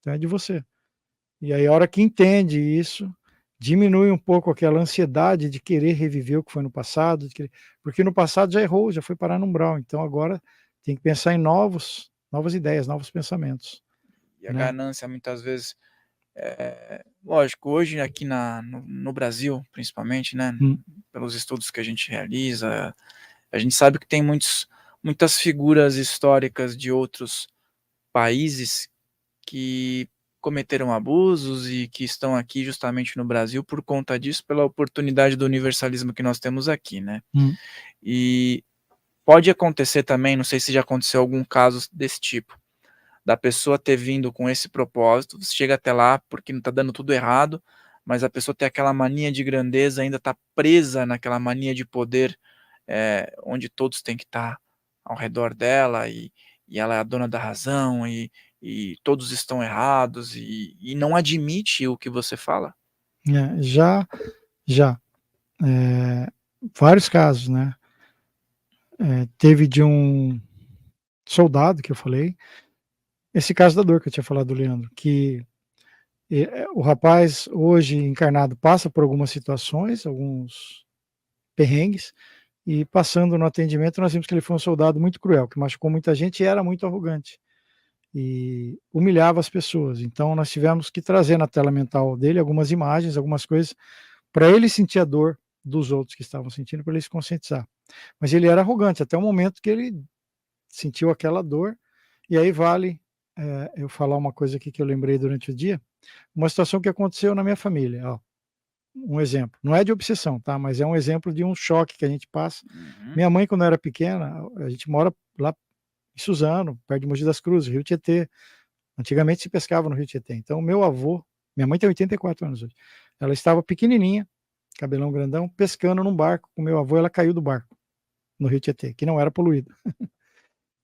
então é de você. E aí a hora que entende isso, diminui um pouco aquela ansiedade de querer reviver o que foi no passado, porque no passado já errou, já foi parar no umbral, então agora tem que pensar em novas ideias, novos pensamentos, E a né. ganância muitas vezes, lógico, hoje aqui no Brasil, principalmente, né, Hum. pelos estudos que a gente realiza, a gente sabe que tem muitas figuras históricas de outros países que cometeram abusos e que estão aqui justamente no Brasil por conta disso, pela oportunidade do universalismo que nós temos aqui, né. Hum. E pode acontecer também, não sei se já aconteceu algum caso desse tipo, da pessoa ter vindo com esse propósito, você chega até lá porque não tá dando tudo errado, mas a pessoa tem aquela mania de grandeza, ainda tá presa naquela mania de poder, onde todos têm que estar ao redor dela e ela é a dona da razão e todos estão errados e não admite o que você fala? Já, vários casos, né. Teve de um soldado que eu falei, esse caso da dor que eu tinha falado do Leandro, que o rapaz hoje encarnado passa por algumas situações, alguns perrengues, e passando no atendimento nós vimos que ele foi um soldado muito cruel, que machucou muita gente e era muito arrogante, e humilhava as pessoas. Então nós tivemos que trazer na tela mental dele algumas imagens, algumas coisas, para ele sentir a dor dos outros que estavam sentindo, para ele se conscientizar. Mas ele era arrogante até o momento que ele sentiu aquela dor, e aí vale, eu falar uma coisa aqui que eu lembrei durante o dia, uma situação que aconteceu na minha família, ó, um exemplo, não é de obsessão, tá, mas é um exemplo de um choque que a gente passa. Uhum. Minha mãe quando eu era pequena, a gente mora lá em Suzano, perto de Mogi das Cruzes, Rio Tietê, antigamente se pescava no Rio Tietê, então meu avô, minha mãe tem 84 anos hoje, ela estava pequenininha, cabelão grandão, pescando num barco com meu avô, ela caiu do barco, no Rio Tietê, que não era poluído.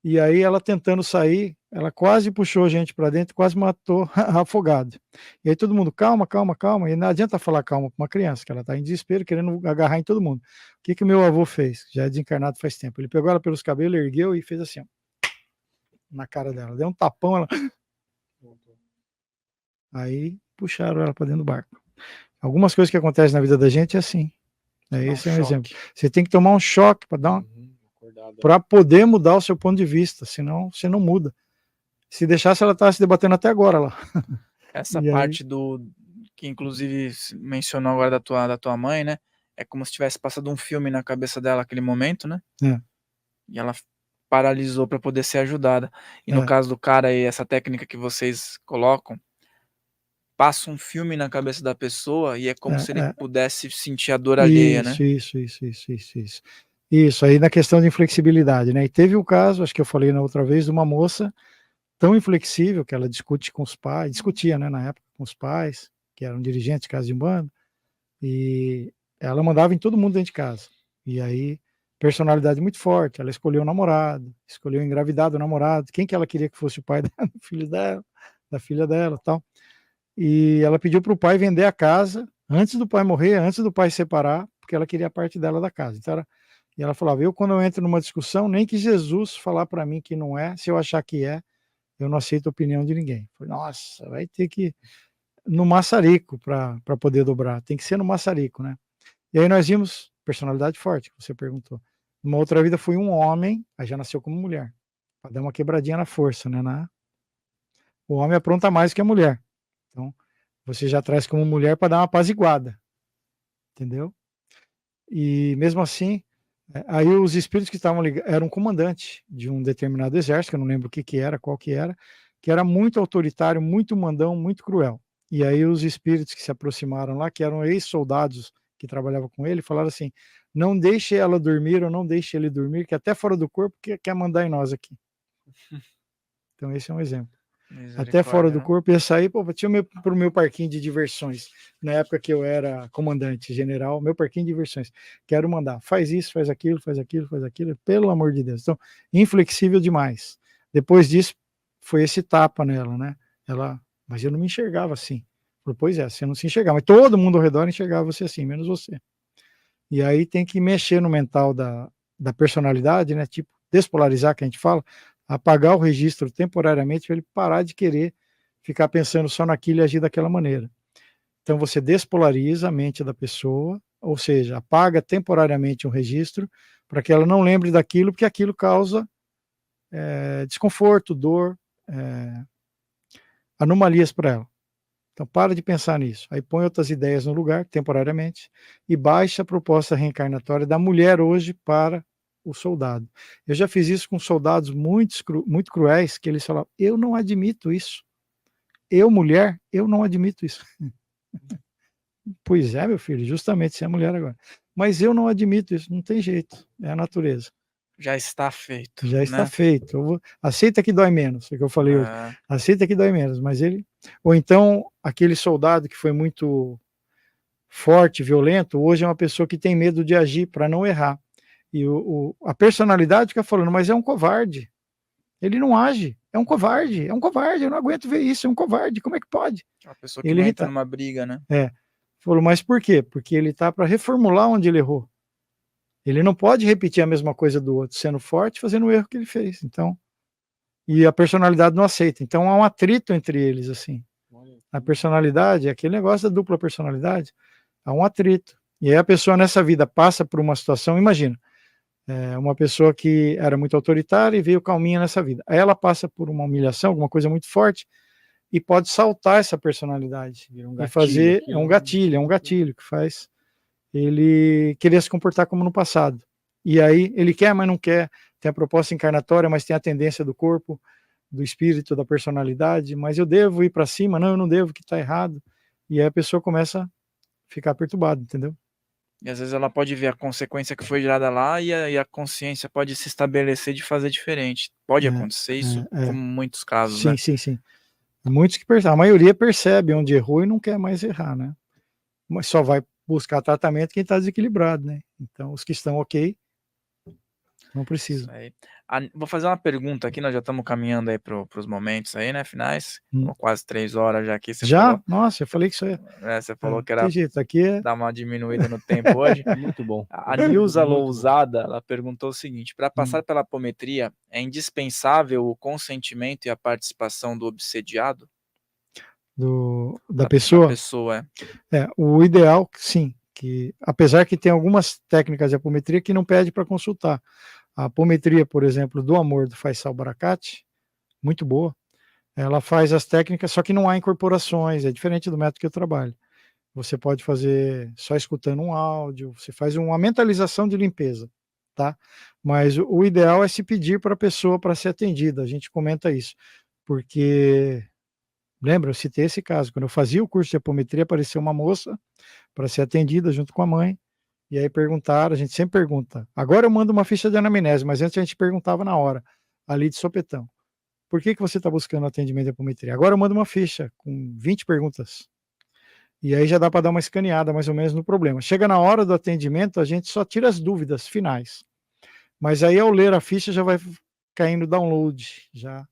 E aí ela tentando sair, ela quase puxou a gente para dentro, quase matou afogado. E aí todo mundo: "Calma, calma, calma", e não adianta falar calma para uma criança, que ela está em desespero, querendo agarrar em todo mundo. O que que o meu avô fez? Já é desencarnado faz tempo, ele pegou ela pelos cabelos, ergueu e fez assim, ó, na cara dela, deu um tapão, ela aí puxaram ela para dentro do barco. Algumas coisas que acontecem na vida da gente é assim, Dá um esse é um exemplo. choque. Você tem que tomar um choque Uhum, acordada. para poder mudar o seu ponto de vista, senão você não muda. Se deixasse, ela estava se debatendo até agora lá. Essa E aí parte do que inclusive mencionou agora da tua mãe, né, é como se tivesse passado um filme na cabeça dela aquele momento, né, é, e ela paralisou para poder ser ajudada. E no é, caso do cara aí, essa técnica que vocês colocam, passa um filme na cabeça da pessoa e é como se ele é. pudesse sentir a dor alheia, né. Isso. Isso, aí na questão de inflexibilidade, né, e teve o caso, acho que eu falei na outra vez, de uma moça tão inflexível que ela discute com os pais discutia, né, na época com os pais, que eram dirigentes de casa de umbanda, e ela mandava em todo mundo dentro de casa. E aí, personalidade muito forte, ela escolheu o namorado, escolheu engravidar do namorado, quem que ela queria que fosse o pai dela, do filho dela, da filha dela, tal. E ela pediu para o pai vender a casa antes do pai morrer, antes do pai separar, porque ela queria a parte dela da casa. Então e ela falava: "Eu quando eu entro numa discussão, nem que Jesus falar para mim que não é, se eu achar que é, eu não aceito a opinião de ninguém". Eu falei: "Nossa, vai ter que ir no maçarico para poder dobrar, tem que ser no maçarico, né". E aí nós vimos personalidade forte, que você perguntou. Numa outra vida fui um homem, aí já nasceu como mulher, para dar uma quebradinha na força, né, o homem apronta mais que a mulher. Então, você já traz como mulher para dar uma apaziguada, entendeu? E mesmo assim, aí os espíritos que estavam ligados, era um comandante de um determinado exército, que eu não lembro o que que era, qual que era muito autoritário, muito mandão, muito cruel. E aí os espíritos que se aproximaram lá, que eram ex-soldados que trabalhavam com ele, falaram assim: "Não deixe ela dormir ou não deixe ele dormir, que até fora do corpo quer mandar em nós aqui". Então esse é um exemplo. Até fora Misericórdia, do né. corpo, ia sair, pô, tinha para o meu parquinho de diversões, na época que eu era comandante general, meu parquinho de diversões, quero mandar, faz isso, faz aquilo, faz aquilo, faz aquilo, pelo amor de Deus. Então, inflexível demais. Depois disso, foi esse tapa nela, né, ela mas eu não me enxergava assim. Falei: "Pois é, você não se enxergava, mas todo mundo ao redor enxergava você assim, menos você". E aí tem que mexer no mental da personalidade, né, tipo, despolarizar que a gente fala, apagar o registro temporariamente para ele parar de querer ficar pensando só naquilo e agir daquela maneira. Então você despolariza a mente da pessoa, ou seja, apaga temporariamente um registro para que ela não lembre daquilo, porque aquilo causa desconforto, dor, anomalias para ela. Então para de pensar nisso. Aí põe outras ideias no lugar, temporariamente, e baixa a proposta reencarnatória da mulher hoje para o soldado. Eu já fiz isso com soldados muito cruéis, que eles falavam, eu não admito isso. Eu, mulher, eu não admito isso. Pois é, meu filho, justamente você é mulher agora. Mas eu não admito isso, não tem jeito, é a natureza. Já está feito, Já está né? feito. Aceita que dói menos, é o que eu falei hoje. É, Aceita que dói menos, mas ele. Ou então, aquele soldado que foi muito forte, violento, hoje é uma pessoa que tem medo de agir para não errar. E a personalidade fica falando, mas é um covarde. Ele não age, é um covarde, eu não aguento ver isso, é um covarde, como é que pode? a pessoa que Ele não entra irrita. numa briga, né? Falou, mas por quê? Porque ele está para reformular onde ele errou. Ele não pode repetir a mesma coisa do outro, sendo forte, fazendo o erro que ele fez. Então, e a personalidade não aceita. Então há um atrito entre eles, assim. A personalidade, aquele negócio da dupla personalidade, há um atrito. E aí a pessoa nessa vida passa por uma situação, imagina, uma pessoa que era muito autoritária e veio calminha nessa vida. Aí ela passa por uma humilhação, alguma coisa muito forte, e pode saltar essa personalidade. E fazer, é um gatilho que faz ele querer se comportar como no passado. E aí ele quer, mas não quer, tem a proposta encarnatória, mas tem a tendência do corpo, do espírito, da personalidade, mas eu devo ir para cima, não, eu não devo, que está errado. E aí a pessoa começa a ficar perturbada, entendeu? E às vezes ela pode ver a consequência que foi gerada lá e a consciência pode se estabelecer de fazer diferente. Pode acontecer isso, como muitos casos, sim, né? Sim, sim. Muitos que percebem, a maioria percebe onde errou e não quer mais errar, né? Mas só vai buscar tratamento quem está desequilibrado, né? Então, os que estão ok, não precisam. Vou fazer uma pergunta aqui, nós já estamos caminhando aí para os momentos aí, né, finais. Quase 3 horas já aqui. Você já? Falou, nossa, eu falei que isso você falou que era tem jeito, aqui dar uma diminuída no tempo hoje. Muito bom. A Nilza Lousada, ela perguntou o seguinte: para passar pela apometria, é indispensável o consentimento e a participação do obsediado? Da pessoa? Da pessoa, o ideal, sim, que apesar que tem algumas técnicas de apometria que não pede para consultar. A apometria, por exemplo, do amor do Faisal Barakati, muito boa, ela faz as técnicas, só que não há incorporações, é diferente do método que eu trabalho. Você pode fazer só escutando um áudio, você faz uma mentalização de limpeza, tá? Mas o ideal é se pedir para a pessoa para ser atendida, a gente comenta isso, porque, lembra, eu citei esse caso, quando eu fazia o curso de apometria, apareceu uma moça para ser atendida junto com a mãe, e aí perguntaram, a gente sempre pergunta, agora eu mando uma ficha de anamnese, mas antes a gente perguntava na hora, ali de sopetão, por que você está buscando atendimento de apometria? Agora eu mando uma ficha com 20 perguntas, e aí já dá para dar uma escaneada mais ou menos no problema. Chega na hora do atendimento, a gente só tira as dúvidas finais, mas aí ao ler a ficha já vai caindo download, já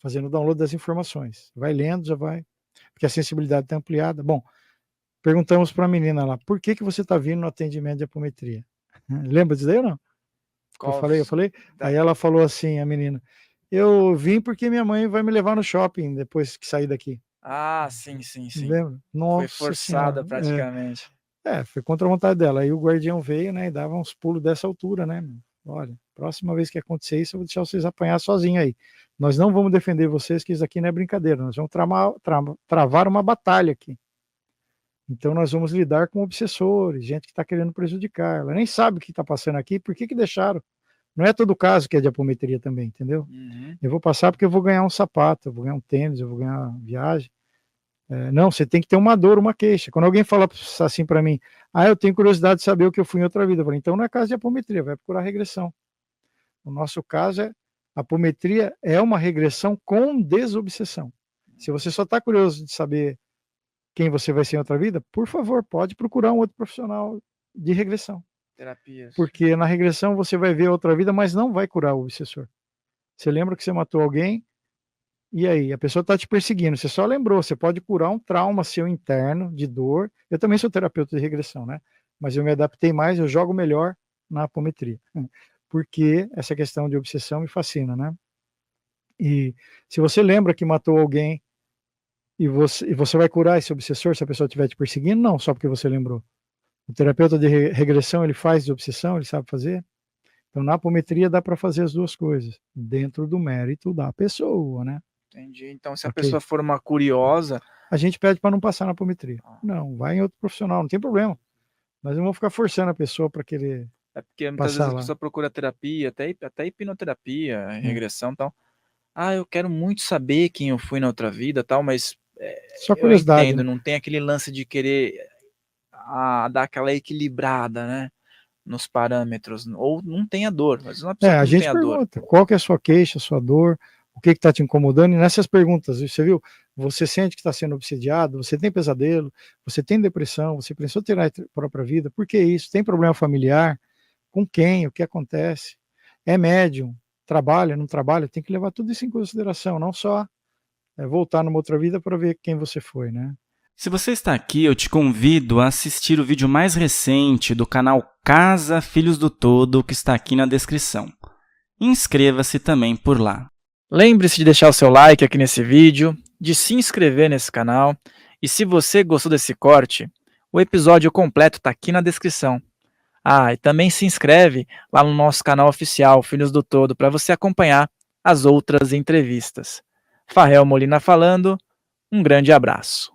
fazendo download das informações, vai lendo, já vai, porque a sensibilidade está ampliada. Bom, perguntamos para a menina lá, por que você está vindo no atendimento de apometria? Lembra disso daí ou não? Eu falei? Aí ela falou assim, a menina, eu vim porque minha mãe vai me levar no shopping depois que sair daqui. Ah, sim. Lembra? Nossa, foi forçada praticamente. Foi contra a vontade dela. Aí o guardião veio, né, e dava uns pulos dessa altura, né? Olha, próxima vez que acontecer isso, eu vou deixar vocês apanhar sozinho aí. Nós não vamos defender vocês, que isso aqui não é brincadeira. Nós vamos travar uma batalha aqui. Então nós vamos lidar com obsessores, gente que está querendo prejudicar. Ela nem sabe o que está passando aqui, por que deixaram? Não é todo caso que é de apometria também, entendeu? Eu vou passar porque eu vou ganhar um sapato, eu vou ganhar um tênis, eu vou ganhar uma viagem. Não, você tem que ter uma dor, uma queixa. Quando alguém fala assim para mim, eu tenho curiosidade de saber o que eu fui em outra vida, eu falo, então não é caso de apometria, vai procurar regressão. O nosso caso a apometria é uma regressão com desobsessão. Se você só está curioso de saber quem você vai ser em outra vida, por favor, pode procurar um outro profissional de regressão. Terapias. Porque na regressão você vai ver outra vida, mas não vai curar o obsessor. Você lembra que você matou alguém, e aí, a pessoa está te perseguindo, você só lembrou, você pode curar um trauma seu interno, de dor. Eu também sou terapeuta de regressão, né? Mas eu me adaptei mais, eu jogo melhor na apometria. Porque essa questão de obsessão me fascina, né? E se você lembra que matou alguém, E você vai curar esse obsessor se a pessoa estiver te perseguindo? Não, só porque você lembrou. O terapeuta de regressão, ele faz de obsessão, ele sabe fazer? Então, na apometria dá para fazer as duas coisas, dentro do mérito da pessoa, né? Entendi. Então, se a Ok. pessoa for uma curiosa... A gente pede para não passar na apometria. Não, vai em outro profissional, não tem problema. Mas não vou ficar forçando a pessoa para querer É porque muitas vezes passar a lá. pessoa procura terapia, até hipnoterapia, regressão e tal. Ah, eu quero muito saber quem eu fui na outra vida, tal, mas Só eu curiosidade, entendo, né? não tem aquele lance de querer dar aquela equilibrada, né, nos parâmetros, ou não tem a dor, mas uma pessoa A que não tem gente a dor. pergunta, qual que é a sua queixa, a sua dor, o que está te incomodando, e nessas perguntas, você viu, você sente que está sendo obsediado, você tem pesadelo, você tem depressão, você pensou em tirar a própria vida, por que isso? Tem problema familiar? Com quem? O que acontece? É médium? Trabalha, não trabalha? Tem que levar tudo isso em consideração, não só voltar numa outra vida para ver quem você foi, né? Se você está aqui, eu te convido a assistir o vídeo mais recente do canal Casa Filhos do Todo, que está aqui na descrição. Inscreva-se também por lá. Lembre-se de deixar o seu like aqui nesse vídeo, de se inscrever nesse canal, e se você gostou desse corte, o episódio completo está aqui na descrição. Ah, e também se inscreve lá no nosso canal oficial, Filhos do Todo, para você acompanhar as outras entrevistas. Farrell Molina falando, um grande abraço.